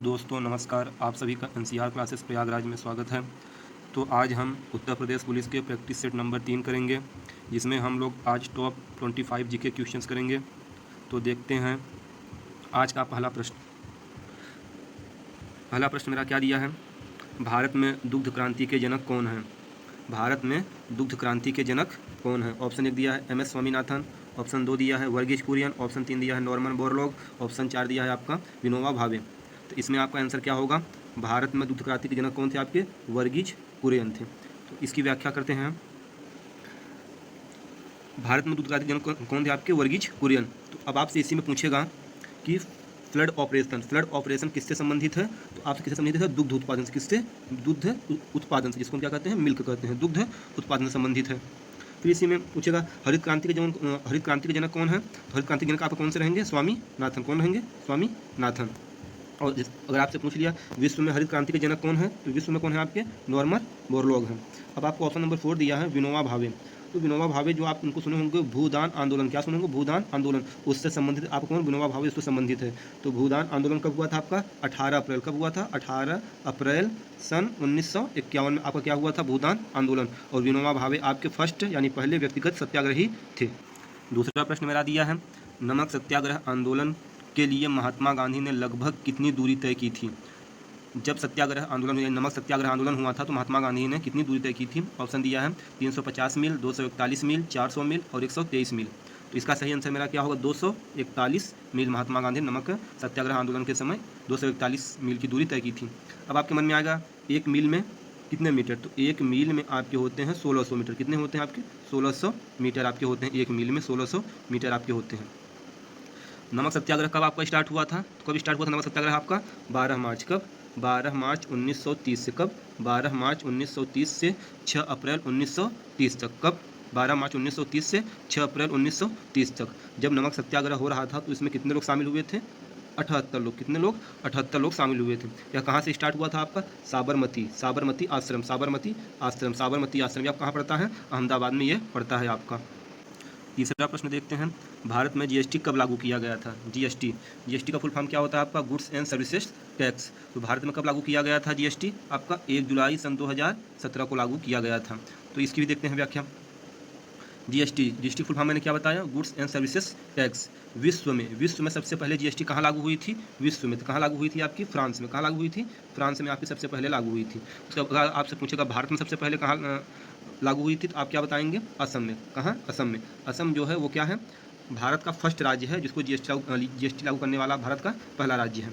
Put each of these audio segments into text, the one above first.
दोस्तों नमस्कार, आप सभी का एनसीआर क्लासेस प्रयागराज में स्वागत है। तो आज हम उत्तर प्रदेश पुलिस के प्रैक्टिस सेट नंबर 3 करेंगे, जिसमें हम लोग आज टॉप 25 जीके क्वेश्चंस करेंगे। तो देखते हैं आज का पहला प्रश्न मेरा क्या दिया है। भारत में दुग्ध क्रांति के जनक कौन है? भारत में दुग्ध क्रांति के जनक कौन है? ऑप्शन 1 दिया है MS स्वामीनाथन, ऑप्शन 2 दिया है वर्गीज कुरियन, ऑप्शन 3 दिया है नॉर्मन बोरलॉग, ऑप्शन 4 दिया है आपका विनोबा भावे। तो इसमें आपका आंसर क्या होगा? भारत में दुग्ध क्रांति के जनक कौन थे? आपके वर्गीज कुरियन थे। तो इसकी व्याख्या करते हैं। भारत में दुग्ध क्रांति के जनक कौन थे? आपके वर्गीज कुरियन। तो अब आपसे इसी में पूछेगा कि फ्लड ऑपरेशन किससे संबंधित है? तो आपसे किससे संबंधित है? दुग्ध उत्पादन से। किससे? दुग्ध उत्पादन से, जिसको हम क्या कहते हैं? मिल्क कहते हैं। दुग्ध उत्पादन से संबंधित है। फिर इसी में पूछेगा हरित क्रांति के जनक कौन है? हरित क्रांति के जनक आपको कौन से रहेंगे? स्वामीनाथन। कौन रहेंगे? स्वामीनाथन। और अगर आपसे पूछ लिया विश्व में हरित क्रांति के जनक कौन है, तो विश्व में कौन है? आपके नॉर्मन बोरलॉग हैं। अब आपको ऑप्शन नंबर 4 दिया है विनोबा भावे। तो विनोबा भावे जो आप उनको सुने होंगे, भूदान आंदोलन। क्या सुने होंगे? भूदान आंदोलन। उससे संबंधित आपको कौन? विनोबा भावे उससे संबंधित है। तो भूदान आंदोलन कब हुआ था? आपका 18 अप्रैल। कब हुआ था? 18 अप्रैल सन 1951 में आपका क्या हुआ था? भूदान आंदोलन। और विनोबा भावे आपके फर्स्ट यानी पहले व्यक्तिगत सत्याग्रही थे। दूसरा प्रश्न मेरा दिया है नमक सत्याग्रह आंदोलन के लिए महात्मा गांधी ने लगभग कितनी दूरी तय की थी? जब सत्याग्रह आंदोलन नमक सत्याग्रह आंदोलन हुआ था तो महात्मा गांधी ने कितनी दूरी तय की थी? ऑप्शन दिया है 350 मील, 241 मील, 400 मील और 123 मील। तो इसका सही आंसर मेरा क्या होगा? 241 मील महात्मा गांधी ने नमक सत्याग्रह आंदोलन के समय 241 मील की दूरी तय की थी। अब आपके मन में आएगा एक मील में कितने मीटर? तो एक मील में आपके होते हैं 1600 मीटर। कितने होते हैं आपके? 1600 मीटर आपके होते हैं। एक मील में 1600 मीटर आपके होते हैं। नमक सत्याग्रह कब आपका स्टार्ट हुआ था? तो कब स्टार्ट हुआ था नमक सत्याग्रह आपका? 12 मार्च। कब? 12 मार्च 1930 से। कब? 12 मार्च 1930 से 6 अप्रैल 1930 तक। कब? 12 मार्च 1930 से 6 अप्रैल 1930 तक। जब नमक सत्याग्रह हो रहा था तो इसमें कितने लोग शामिल हुए थे? 78 लोग। कितने लोग? 78 लोग शामिल हुए थे। यह कहाँ से स्टार्ट हुआ था आपका? साबरमती आश्रम। साबरमती आश्रम यह कहाँ पड़ता है? अहमदाबाद में ये पड़ता है आपका। तीसरा प्रश्न देखते हैं भारत में जीएसटी कब लागू किया गया था? जीएसटी का फुल फॉर्म क्या होता है आपका? Goods and services tax. तो भारत में कब लागू किया गया था जीएसटी? आपका 1 जुलाई सन 2017 को लागू किया गया था। तो इसकी भी देखते हैं व्याख्या। जीएसटी फुल फॉर्म मैंने क्या बताया? Goods and services tax. विश्व में सबसे पहले जीएसटी कहाँ लागू हुई थी? विश्व में। तो कहाँ लागू हुई थी? आपकी फ्रांस में। कहाँ लागू हुई थी? फ्रांस में आपकी सबसे पहले लागू हुई थी। उसके अगर आपसे पूछेगा भारत में सबसे पहले कहाँ लागू हुई थी, तो आप क्या बताएंगे? असम में। कहाँ? असम में। असम जो है वो क्या है? भारत का फर्स्ट राज्य है जिसको जीएसटी लागू करने वाला भारत का पहला राज्य है।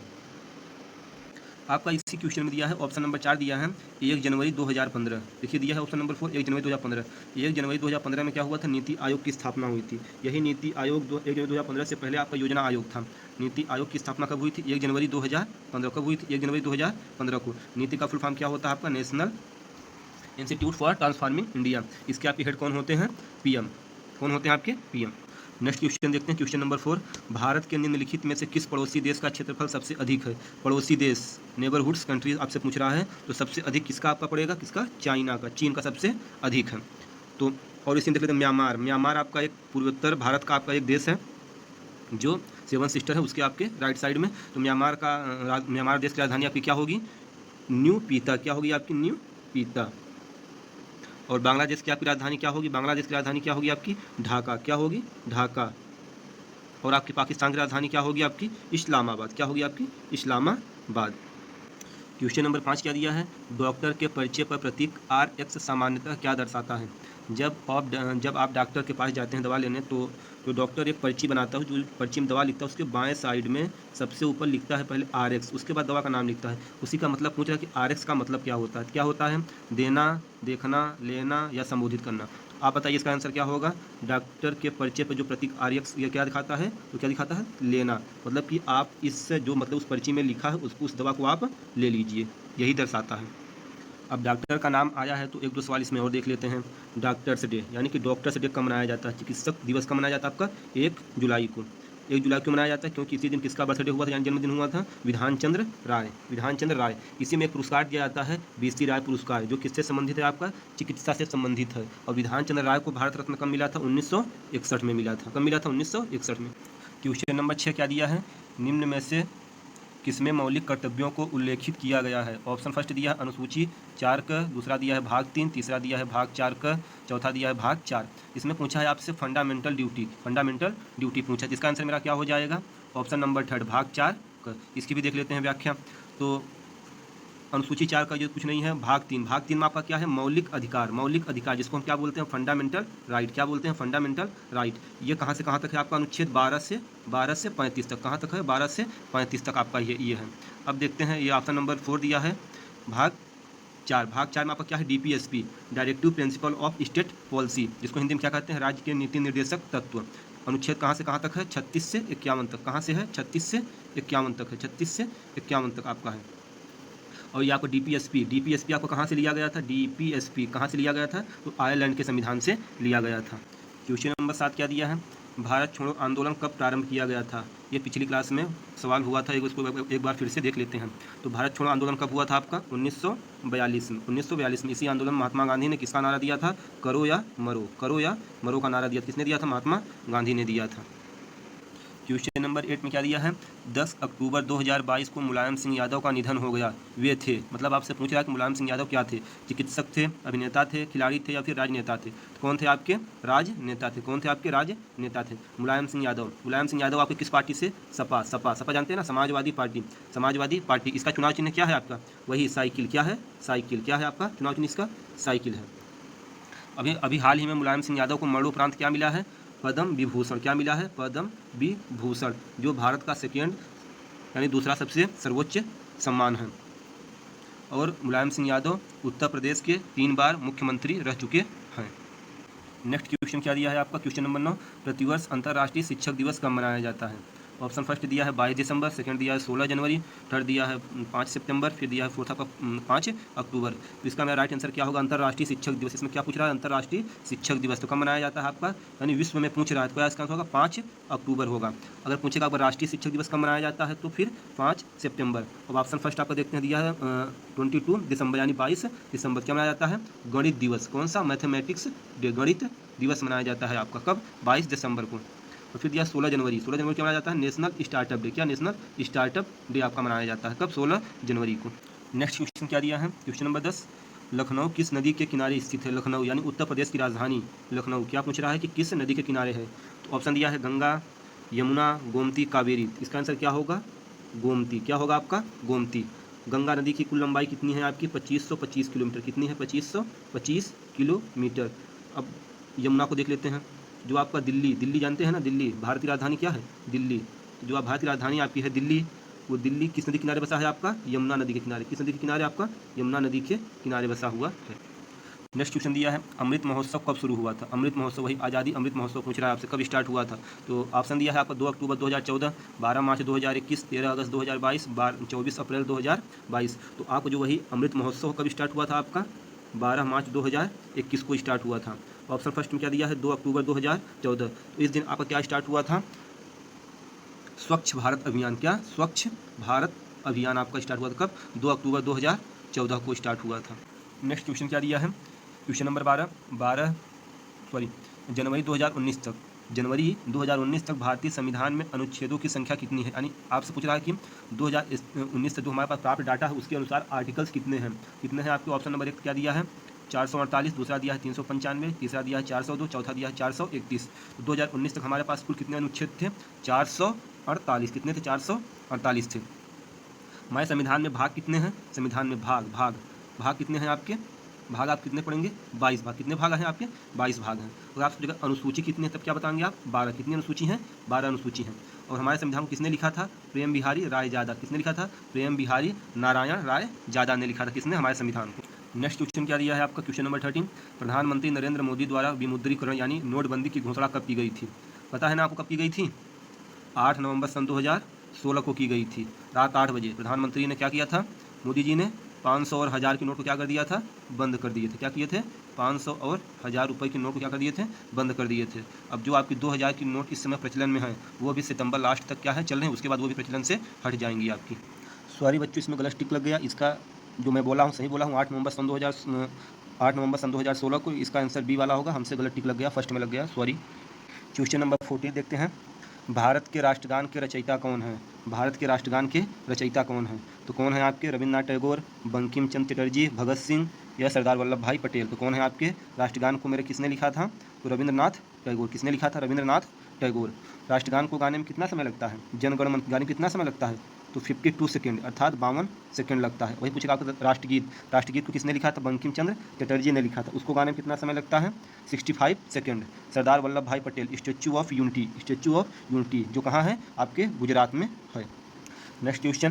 आपका इसी क्वेश्चन में दिया है ऑप्शन नंबर 4 दिया है 1 जनवरी 2015। देखिए दिया है ऑप्शन नंबर 4 1 जनवरी 2015। 1 जनवरी 2015 में क्या हुआ था? नीति आयोग की स्थापना हुई थी। यही नीति आयोग 1 जनवरी 2015 से पहले आपका योजना आयोग था। नीति आयोग की स्थापना कब हुई थी? 1 जनवरी 2015। कब हुई थी? 1 जनवरी 2015 को। नीति का फुल फॉर्म क्या होता है आपका? National institute for transforming India. इसके आपके हेड कौन होते हैं? पीएम। कौन होते हैं आपके? पीएम। नेक्स्ट क्वेश्चन देखते हैं, क्वेश्चन नंबर 4। भारत के निम्नलिखित में से किस पड़ोसी देश का क्षेत्रफल सबसे अधिक है? पड़ोसी देश, नेबरहुड्स कंट्रीज आपसे पूछ रहा है, तो सबसे अधिक किसका आपका पड़ेगा? किसका? चाइना का। चीन का सबसे अधिक है। तो और इसी में देख लेते हैं म्यांमार आपका एक पूर्वोत्तर भारत का आपका एक देश है जो 7 सिस्टर है उसके आपके राइट साइड में। तो म्यांमार देश की राजधानी आपकी क्या होगी? न्यू पीता। क्या होगी आपकी? न्यू पीता। और बांग्लादेश की आपकी राजधानी क्या होगी? बांग्लादेश की राजधानी क्या होगी आपकी? ढाका। क्या होगी? ढाका। और आपकी पाकिस्तान की राजधानी क्या होगी आपकी? इस्लामाबाद। क्या होगी आपकी? इस्लामाबाद। क्वेश्चन नंबर 5 क्या दिया है? डॉक्टर के परिचय पर प्रतीक RX सामान्यतः क्या दर्शाता है? जब आप डॉक्टर के पास जाते हैं दवा लेने, तो डॉक्टर एक पर्ची बनाता है, जो पर्ची में दवा लिखता है उसके बाएं साइड में सबसे ऊपर लिखता है पहले RX, उसके बाद दवा का नाम लिखता है। उसी का मतलब पूछ रहा है कि RX का मतलब क्या होता है? क्या होता है? देना, देखना, लेना या संबोधित करना। आप बताइए इसका आंसर क्या होगा? डॉक्टर के पर्चे पर जो प्रतीक RX ये क्या दिखाता है? तो क्या दिखाता है? लेना। मतलब कि आप इससे जो मतलब उस पर्ची में लिखा है उस दवा को आप ले लीजिए, यही दर्शाता है। अब डॉक्टर का नाम आया है तो 1-2 सवाल इसमें और देख लेते हैं। डॉक्टर्स डे यानी कि डॉक्टर्स डे कब मनाया जाता है? चिकित्सक दिवस कब मनाया जाता है आपका? 1 जुलाई को। 1 जुलाई को मनाया जाता है क्योंकि इसी दिन किसका बर्थडे हुआ था, यानी जन्मदिन हुआ था? विधानचंद्र राय। इसी में एक पुरस्कार दिया जाता है BC राय पुरस्कार, जो किससे संबंधित है? आपका चिकित्सा से संबंधित है। और विधानचंद्र राय को भारत रत्न कब मिला था? 1961 में मिला था। कब मिला था? 1961 में। क्वेश्चन नंबर 6 क्या दिया है? निम्न में से किसमें मौलिक कर्तव्यों को उल्लेखित किया गया है? ऑप्शन फर्स्ट दिया है अनुसूची 4 क, दूसरा दिया है भाग 3, तीसरा दिया है भाग 4 क, चौथा दिया है भाग 4। इसमें पूछा है आपसे फंडामेंटल ड्यूटी पूछा, जिसका आंसर मेरा क्या हो जाएगा? ऑप्शन नंबर थर्ड भाग 4 क। इसकी भी देख लेते हैं व्याख्या। तो अनुसूची 4 का जो कुछ नहीं है, भाग 3 में आपका क्या है? मौलिक अधिकार जिसको हम क्या बोलते हैं? Fundamental right. क्या बोलते हैं? Fundamental right. ये कहाँ से कहाँ तक है आपका अनुच्छेद? 12 से 35 तक। कहाँ तक है? 12 से 35 तक आपका ये है। अब देखते हैं, ये ऑप्शन नंबर 4 दिया है भाग 4 में आपका क्या है? DPSP, directive principle of state policy, जिसको हिंदी में क्या कहते हैं? राज्य के नीति निर्देशक तत्व। अनुच्छेद कहाँ से कहाँ तक है? 36 से 51 तक। कहाँ से है? 36 से 51 तक है। 36 से 51 तक आपका है। और ये आपको DPSP आपको कहाँ से लिया गया था? DPSP कहाँ से लिया गया था? तो आयरलैंड के संविधान से लिया गया था। क्वेश्चन नंबर 7 क्या दिया है? भारत छोड़ो आंदोलन कब प्रारंभ किया गया था? ये पिछली क्लास में सवाल हुआ था, इसको एक बार फिर से देख लेते हैं। तो भारत छोड़ो आंदोलन कब हुआ था आपका? 1942 में। 1942 में। इसी आंदोलन में महात्मा गांधी ने किसका नारा दिया था? करो या मरो का नारा दिया। किसने दिया था? महात्मा गांधी ने दिया था। क्वेश्चन नंबर 8 में क्या दिया है? 10 अक्टूबर 2022 को मुलायम सिंह यादव का निधन हो गया। वे थे, मतलब आपसे पूछ रहा है कि मुलायम सिंह यादव क्या थे? चिकित्सक थे, अभिनेता थे, खिलाड़ी थे या फिर राजनेता थे? तो कौन थे आपके? राजनेता थे। कौन थे आपके? राजनेता थे। मुलायम सिंह यादव आपके किस पार्टी से? सपा जानते हैं ना, समाजवादी पार्टी। इसका चुनाव चिन्ह क्या है आपका? वही साइकिल। क्या है? साइकिल। क्या है आपका चुनाव चिन्ह? इसका साइकिल है। अभी हाल ही में मुलायम सिंह यादव को मरणोपरांत क्या मिला है? पद्म विभूषण। क्या मिला है? पद्म विभूषण, जो भारत का सेकेंड यानी दूसरा सबसे सर्वोच्च सम्मान है। और मुलायम सिंह यादव उत्तर प्रदेश के 3 बार मुख्यमंत्री रह चुके हैं। नेक्स्ट क्वेश्चन क्या दिया है आपका? क्वेश्चन नंबर 9, प्रतिवर्ष अंतर्राष्ट्रीय शिक्षक दिवस कब मनाया जाता है? ऑप्शन फर्स्ट दिया है 22 दिसंबर, सेकंड दिया है 16 जनवरी, थर्ड दिया है 5 सितंबर, फिर दिया है फोर्थ आपका 5 अक्टूबर। तो इसका मेरा राइट आंसर क्या होगा? अंतर्राष्ट्रीय शिक्षक दिवस। इसमें क्या पूछ रहा है? अंतर्राष्ट्रीय शिक्षक दिवस। तो कब मनाया जाता है आपका? यानी विश्व में पूछ रहा है, तो इसका आंसर होगा 5 अक्टूबर होगा। अगर पूछेगा आपका राष्ट्रीय शिक्षक दिवस कब मनाया जाता है, तो फिर 5 सितंबर। और ऑप्शन फर्स्ट आपको देखते हैं दिया है 22 दिसंबर यानी 22 दिसंबर। क्या मनाया जाता है? गणित दिवस। कौन सा? मैथमेटिक्स डे, गणित दिवस मनाया जाता है आपका कब? 22 दिसंबर को। और फिर दिया 16 जनवरी क्या मनाया जाता है? National startup day. क्या? नेशनल स्टार्टअप डे आपका मनाया जाता है कब? 16 जनवरी को। नेक्स्ट क्वेश्चन क्या दिया है? क्वेश्चन नंबर 10, लखनऊ किस नदी के किनारे स्थित है? लखनऊ यानी उत्तर प्रदेश की राजधानी लखनऊ क्या पूछ रहा है कि किस नदी के किनारे है? तो ऑप्शन दिया है गंगा, यमुना, गोमती, कावेरी। इसका आंसर क्या होगा? गोमती। क्या होगा आपका? गोमती। गंगा नदी की कुल लंबाई कितनी है आपकी? 2525 किलोमीटर। कितनी है? 2525 किलोमीटर। अब यमुना को देख लेते हैं, जो आपका दिल्ली जानते हैं ना, दिल्ली भारत की राजधानी क्या है? दिल्ली। जो आप भारत की राजधानी आपकी है दिल्ली, वो दिल्ली किस नदी के किनारे बसा है आपका? यमुना नदी के किनारे। किस नदी के किनारे आपका? यमुना नदी के किनारे बसा हुआ है। नेक्स्ट क्वेश्चन दिया है अमृत महोत्सव कब शुरू हुआ था? अमृत महोत्सव, वही आज़ादी अमृत महोत्सव पूछ रहा है आपसे, कब स्टार्ट हुआ था? तो ऑप्शन दिया है आपका 2 अक्टूबर 2014, 12 मार्च 2021, 13 अगस्त 2022, 24 अप्रैल 2022। तो आपको जो वही अमृत महोत्सव कब स्टार्ट हुआ था आपका? 12 मार्च 2021 को स्टार्ट हुआ था। ऑप्शन फर्स्ट में क्या दिया है? 2 अक्टूबर 2014। तो इस दिन आपका क्या स्टार्ट हुआ था? स्वच्छ भारत अभियान। क्या? स्वच्छ भारत अभियान आपका स्टार्ट हुआ था कब? 2 अक्टूबर 2014 को स्टार्ट हुआ था। नेक्स्ट क्वेश्चन क्या दिया है? क्वेश्चन नंबर 12 जनवरी 2019 तक भारतीय संविधान में अनुच्छेदों की संख्या कितनी है? यानी आपसे पूछ रहा है कि 2019 से जो हमारे पास प्राप्त डाटा है उसके अनुसार आर्टिकल्स कितने हैं? आपके ऑप्शन नंबर 1 क्या दिया है? 448, दूसरा दिया है 395, तीसरा दिया है 402, चौथा दिया है 431। तो 2019 तक हमारे पास कुल कितने अनुच्छेद थे? 448। कितने थे? 448 थे। हमारे संविधान में भाग कितने हैं? संविधान में भाग कितने हैं आपके? भाग आप कितने पढ़ेंगे? 22 भाग। कितने भाग हैं आपके? 22 भाग हैं। और आप सोचेगा अनुसूची कितनी है, तब क्या बताएंगे आप? 12। कितनी अनुसूची हैं? 12 अनुसूची हैं। और हमारे संविधान को किसने लिखा था? प्रेम बिहारी राय जादा। किसने लिखा था? प्रेम बिहारी नारायण राय जादा ने लिखा था। किसने? हमारे संविधान को। नेक्स्ट क्वेश्चन क्या दिया है आपका? क्वेश्चन नंबर 13, प्रधानमंत्री नरेंद्र मोदी द्वारा विमुद्रीकरण यानी नोटबंदी की घोषणा कब की गई थी? पता है ना आपको कब की गई थी? 8 नवंबर सन 2016 को की गई थी, रात 8 बजे। प्रधानमंत्री ने क्या किया था? मोदी जी ने 500 और 1000 के नोट को क्या कर दिया था? बंद कर दिए थे। क्या किए थे? 500 और 1000 रुपये के नोट को क्या कर दिए थे? बंद कर दिए थे। अब जो आपकी 2000 की नोट इस समय प्रचलन में है वो भी सितंबर लास्ट तक क्या है? चल रहे हैं, उसके बाद वो भी प्रचलन से हट जाएंगी आपकी। सॉरी बच्चों, इसमें गलत टिक लग गया। इसका जो मैं बोला हूँ सही बोला हूँ, 8 नवंबर सन 2016 को। इसका आंसर बी वाला होगा, हमसे गलत टिक लग गया, फर्स्ट में लग गया, सॉरी। क्वेश्चन नंबर 14 देखते हैं। भारत के राष्ट्रगान के रचयिता कौन है? भारत के राष्ट्रगान के रचयिता कौन है? तो कौन है आपके? रविन्द्रनाथ टैगोर, बंकिम चंद्र चटर्जी, भगत सिंह या सरदार वल्लभ भाई पटेल। तो कौन है आपके? राष्ट्रगान को मेरे किसने लिखा था? तो रविन्द्रनाथ टैगोर। किसने लिखा था? रविन्द्रनाथ टैगोर। राष्ट्रगान को गाने में कितना समय लगता है? जन गण मन गाने में कितना समय लगता है? तो 52 सेकेंड अर्थात 52 सेकेंड लगता है। वही पूछेगा आपको राष्ट्रगीत, राष्ट्रगीत को किसने लिखा था? बंकिम चंद्र चटर्जी ने लिखा था। उसको गाने में कितना समय लगता है? 65 सेकेंड। सरदार वल्लभ भाई Patel, statue of unity, statue of unity जो कहाँ है? आपके गुजरात में है। Next question,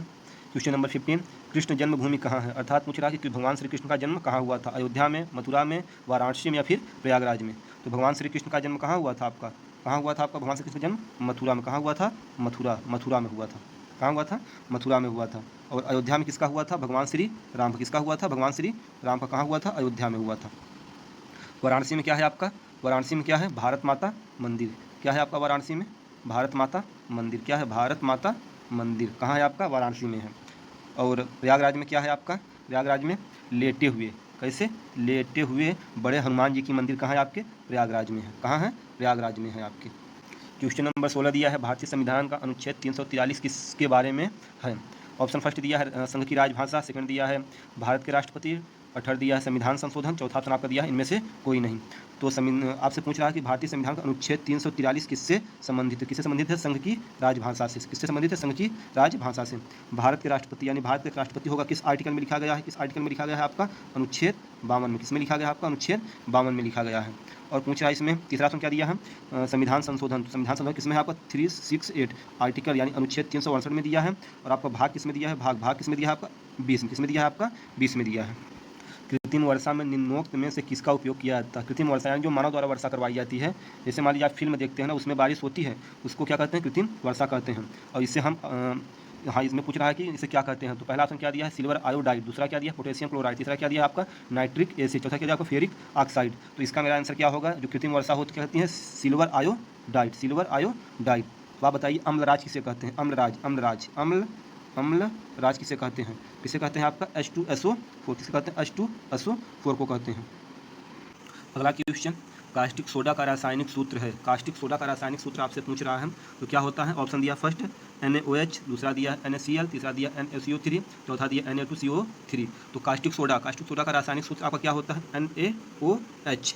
question number 15, Krishna जन्मभूमि कहाँ है? अर्थात पूछ रहा है कि भगवान श्री कृष्ण का जन्म कहाँ हुआ था? अयोध्या में, मथुरा में, वाराणसी में या फिर प्रयागराज में? तो भगवान श्री कृष्ण का जन्म कहाँ हुआ था आपका? कहाँ हुआ था आपका भगवान श्री कृष्ण का जन्म? मथुरा में। कहाँ हुआ था? मथुरा में हुआ था। कहाँ हुआ था? मथुरा में हुआ था। और अयोध्या में किसका हुआ था? भगवान श्री राम का। किसका हुआ था? भगवान श्री राम का। कहाँ हुआ था? अयोध्या में हुआ था। वाराणसी में क्या है आपका? वाराणसी में क्या है? भारत माता मंदिर। क्या है आपका वाराणसी में? भारत माता मंदिर। क्या है? भारत माता मंदिर। कहाँ है आपका? वाराणसी में है। और प्रयागराज में क्या है आपका? प्रयागराज में लेटे हुए, कैसे? लेटे हुए बड़े हनुमान जी की मंदिर कहाँ है आपके? प्रयागराज में है। कहाँ है? प्रयागराज में है आपके। क्वेश्चन नंबर 16 दिया है, भारतीय संविधान का अनुच्छेद 343 किसके बारे में है? ऑप्शन फर्स्ट दिया है संघ की राजभाषा, सेकंड दिया है भारत के राष्ट्रपति, थर्ड दिया है संविधान संशोधन, चौथा ऑप्शन आपका दिया है इनमें से कोई नहीं। तो आपसे पूछ रहा है कि भारतीय संविधान का अनुच्छेद 343 किससे संबंधित है? किससे संबंधित है? संघ की राजभाषा से। किससे संबंधित है? संघ की राजभाषा से। भारत के राष्ट्रपति यानी भारत के राष्ट्रपति होगा किस आर्टिकल में लिखा गया है? किस आर्टिकल में लिखा गया है आपका? अनुच्छेद 52 में। किसमें लिखा गया है आपका? अनुच्छेद 52 में लिखा गया है। और पूछ रहा है इसमें तीसरा ऑप्शन क्या दिया है? संविधान संशोधन। तो संविधान संशोधन किसमें है आपका? 368 आर्टिकल यानी अनुच्छेद 368 में दिया है। और आपका भाग किसमें दिया है? भाग किसमें दिया है आपका? 20 में। किसमें दिया है आपका? 20 में दिया है। कृत्रिम वर्षा में निम्नोक्त में से किसका उपयोग किया जाता है? कृत्रिम वर्षा यानी जो मानव द्वारा वर्षा करवाई जाती है। जैसे मान लीजिए आप फिल्म देखते हैं ना, उसमें बारिश होती है, उसको क्या कहते हैं? कृत्रिम वर्षा कहते हैं। और इससे हम हाँ, इसमें पूछ रहा है कि इसे क्या कहते हैं? तो पहला ऑप्शन क्या दिया है? सिल्वर आयोडाइड, दूसरा क्या दिया? पोटेशियम क्लोराइड, तीसरा क्या दिया आपका? नाइट्रिक एसिड, चौथा क्या दिया आपको? Ferric oxide. तो इसका मेरा आंसर क्या होगा? जो कृत्रिम वर्षा होती कहती है सिल्वर आयोडाइड, सिल्वर आयोडाइड। तो आप बताइए अम्लराज किसे कहते हैं? अम्लराज किसे कहते हैं? किसे कहते हैं आपका? H2SO4। किसे कहते हैं? H2SO4 को कहते हैं। अगला क्वेश्चन, कास्टिक सोडा का रासायनिक सूत्र है। कास्टिक सोडा का रासायनिक सूत्र आपसे पूछ रहा है, तो क्या होता है? ऑप्शन दिया फर्स्ट NaOH, दूसरा दिया NaCl, तीसरा दिया NaCO3, चौथा दिया Na2CO3। तो कास्टिक सोडा का रासायनिक सूत्र आपका क्या होता है? NaOH,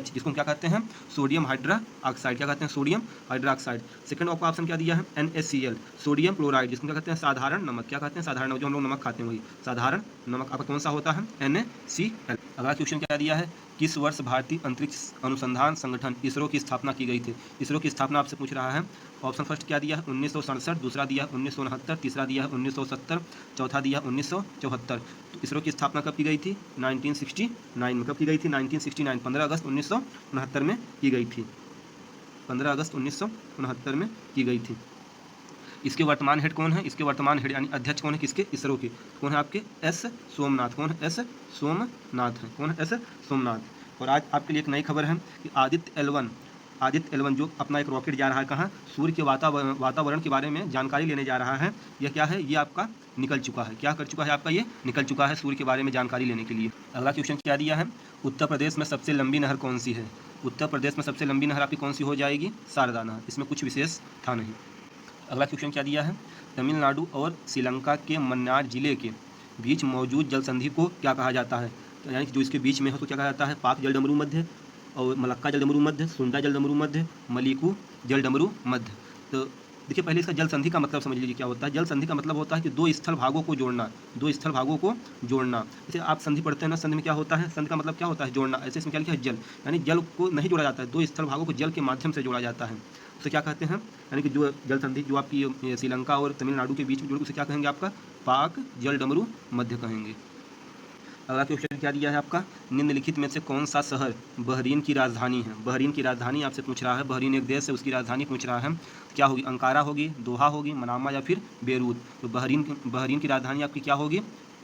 जिसको हम क्या कहते हैं? Sodium hydroxide. क्या कहते हैं? Sodium hydroxide. सेकंड आपका ऑप्शन क्या दिया है? NaCl, सोडियम क्लोराइड, जिसको क्या कहते हैं? साधारण नमक। क्या कहते हैं? साधारण नमक, जो हम लोग नमक खाते हैं वही साधारण नमक। आपका कौन सा होता है? NaCl। अगला क्वेश्चन क्या दिया है? किस वर्ष भारतीय अंतरिक्ष अनुसंधान संगठन इसरो की स्थापना की गई थी? इसरो की स्थापना आपसे पूछ रहा है। ऑप्शन फर्स्ट क्या दिया है? 1967, दूसरा दिया है 1969, तीसरा दिया है 1970, चौथा दिया है 1974। तो इसरो की स्थापना कब की गई थी? 1969 में। कब की गई थी? 1969, 15 अगस्त 1969 में की गई थी। 15 अगस्त 1969 में की गई थी। इसके वर्तमान हेड कौन है? इसके वर्तमान हेड यानी अध्यक्ष कौन है? किसके? इसरो के। कौन है आपके? एस सोमनाथ। कौन है? एस सोमनाथ है। कौन है? एस सोमनाथ। और आज आपके लिए एक नई खबर है कि आदित्य L1 जो अपना एक रॉकेट जा रहा है कहाँ? सूर्य के वातावरण के बारे में जानकारी लेने जा रहा है। यह क्या है? ये आपका निकल चुका है। क्या कर चुका है आपका? ये निकल चुका है सूर्य के बारे में जानकारी लेने के लिए। अगला क्वेश्चन क्या दिया है? उत्तर प्रदेश में सबसे लंबी नहर कौन सी है? उत्तर प्रदेश में सबसे लंबी नहर आपकी कौन सी हो जाएगी? शारदा नहर। इसमें कुछ विशेष था नहीं। अगला क्वेश्चन क्या दिया है? तमिलनाडु और श्रीलंका के मन्नार जिले के बीच मौजूद जल संधि को क्या कहा जाता है? तो यानी कि जो इसके बीच में हो तो क्या कहा जाता है? पाक जलडमरू मध्य, और मलक्का जलडमरू मध्य, सुंडा जलडमरू मध्य, मलिकू जलडमरू मध्य। तो देखिए पहले इसका जल संधि का मतलब समझ लीजिए क्या होता है। जल संधि का मतलब होता है कि दो स्थल भागों को जोड़ना, दो स्थल भागों को जोड़ना। जैसे आप संधि पढ़ते हैं ना, संधि में क्या होता है? संधि का मतलब क्या होता है? जोड़ना। ऐसे इसमें क्या लिखा है? जल, यानी जल को नहीं जोड़ा जाता है, दो स्थल भागों को जल के माध्यम से जोड़ा जाता है। उसे क्या कहते हैं? यानी कि जो जल संधि जो आपकी श्रीलंका और तमिलनाडु के बीच में जुड़ी, उसे क्या कहेंगे? आपका पाक जलडमरू मध्य कहेंगे। अगला क्वेश्चन क्या दिया है आपका? निम्नलिखित में से कौन सा शहर बहरीन की राजधानी है? बहरीन की राजधानी आपसे पूछ रहा है। बहरीन एक देश है, उसकी राजधानी पूछ रहा है। क्या होगी? अंकारा होगी, दोहा होगी, मनामा या फिर बेरूत। तो बहरीन की राजधानी आपकी क्या होगी?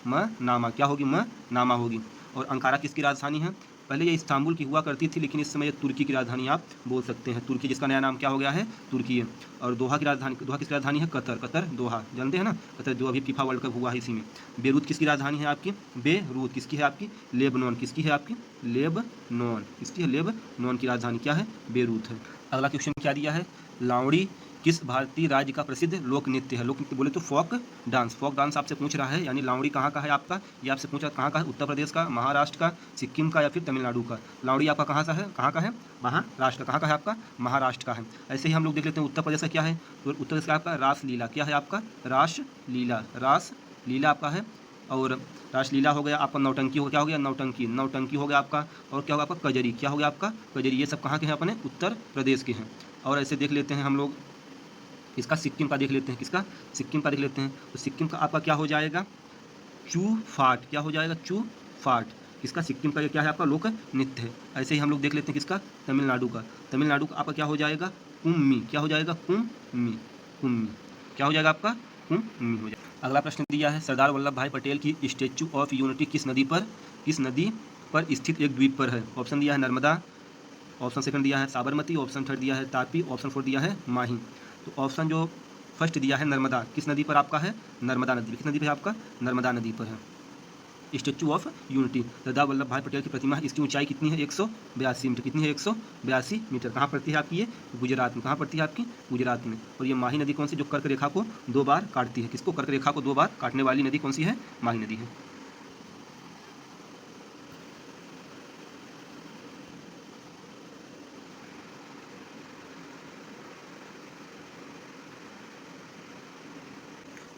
मनामा। क्या होगी? मनामा होगी। और अंकारा किसकी राजधानी है? पहले ये इस्तांबुल की हुआ करती थी, लेकिन इस समय ये तुर्की की राजधानी आप बोल सकते हैं। तुर्की, जिसका नया नाम क्या हो गया है? तुर्की है। और दोहा की किसकी राजधानी है? कतर दोहा, जानते हैं ना? कतर जो अभी फीफा वर्ल्ड कप हुआ है इसी में। बेरूत किसकी राजधानी है आपकी? बेरूत किसकी है आपकी? लेबनान। किसकी है आपकी? लेबनान। किसकी है? लेबनान की राजधानी क्या है? बेरूत है। अगला क्वेश्चन क्या दिया है? लावड़ी किस भारतीय राज्य का प्रसिद्ध लोक नृत्य है? लोक नृत्य बोले तो फोक डांस। फोक डांस आपसे पूछ रहा है, यानी लावड़ी कहाँ का है आपका, ये आपसे पूछ रहा है कहाँ का है, उत्तर प्रदेश का, महाराष्ट्र का, सिक्किम का या फिर तमिलनाडु का। लावड़ी आपका कहाँ का है, महाराष्ट्र। कहाँ का है आपका, महाराष्ट्र का है। ऐसे ही हम लोग देख लेते हैं उत्तर प्रदेश का क्या है, तो उत्तर प्रदेश का आपका रासलीला। क्या है आपका, रासलीला। रासलीला आपका है। और रासलीला हो गया आपका, नौटंकी हो, क्या हो गया, नौटंकी हो गया आपका। और क्या होगा आपका, कजरी। क्या हो गया आपका, कजरी। ये सब कहाँ के हैं, अपने उत्तर प्रदेश के हैं। और ऐसे देख लेते हैं हम लोग इसका सिक्किम का देख लेते हैं, किसका, सिक्किम का देख लेते हैं। तो सिक्किम का आपका क्या हो जाएगा, चू फाट। क्या हो जाएगा, चू फाट। इसका सिक्किम का ये क्या है आपका, लोक नृत्य है। ऐसे ही हम लोग देख लेते हैं किसका, तमिलनाडु का। तमिलनाडु का आपका क्या हो जाएगा, कुम्मी। क्या हो जाएगा, कुम्मी। कुम्मी क्या हो जाएगा आपका, कुम्मी हो जाएगा। अगला प्रश्न दिया है, सरदार वल्लभ भाई पटेल की स्टैचू ऑफ यूनिटी किस नदी पर स्थित एक द्वीप पर है? ऑप्शन दिया है नर्मदा, ऑप्शन सेकंड दिया है साबरमती, ऑप्शन थर्ड दिया है तापी, ऑप्शन फोर्थ दिया है माही। तो ऑप्शन जो फर्स्ट दिया है नर्मदा, किस नदी पर आपका है, नर्मदा नदी। किस नदी पर है आपका, नर्मदा नदी पर है statue of unity. Sardar Vallabh भाई पटेल की प्रतिमा, इसकी ऊंचाई कितनी है, 182 मीटर। कितनी है, 182 मीटर। कहाँ पड़ती है आपकी, ये गुजरात में। कहाँ पड़ती है आपकी, गुजरात में। और ये माही नदी कौन सी, जो कर्क रेखा को 2 बार काटती है। किसको, कर्क रेखा को 2 बार काटने वाली नदी कौन सी है, माही नदी है।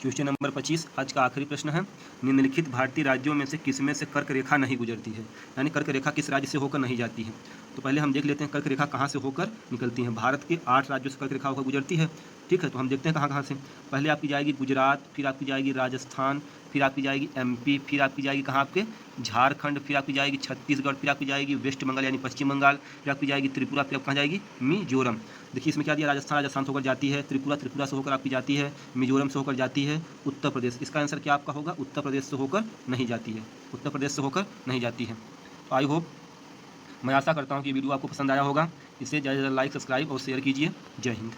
क्वेश्चन नंबर 25 आज का आखिरी प्रश्न है, निम्नलिखित भारतीय राज्यों में से किसमें से कर्क रेखा नहीं गुजरती है? यानी कर्क रेखा किस राज्य से होकर नहीं जाती है? तो पहले हम देख लेते हैं कर्क रेखा कहाँ से होकर निकलती है। भारत के 8 राज्यों से कर्क रेखा होकर गुजरती है। ठीक है, तो हम देखते हैं कहाँ कहाँ से। पहले आपकी जाएगी गुजरात, फिर आपकी जाएगी राजस्थान, फिर आपकी जाएगी एमपी, फिर आपकी जाएगी कहाँ आपके झारखंड, फिर आपकी जाएगी छत्तीसगढ़, फिर आपकी जाएगी वेस्ट बंगाल यानी पश्चिम बंगाल, फिर आपकी जाएगी त्रिपुरा, फिर आप कहाँ जाएगी मिजोरम। देखिए इसमें क्या दिया, राजस्थान से होकर जाती है, त्रिपुरा से होकर आपकी जाती है, मिजोरम से होकर जाती है, उत्तर प्रदेश। इसका आंसर क्या आपका होगा, उत्तर प्रदेश से होकर नहीं जाती है, उत्तर प्रदेश से होकर नहीं जाती है। तो आई होप, मैं आशा करता हूँ कि वीडियो आपको पसंद आया होगा। इसे ज़्यादा से ज़्यादा लाइक, सब्सक्राइब और शेयर कीजिए। जय हिंद।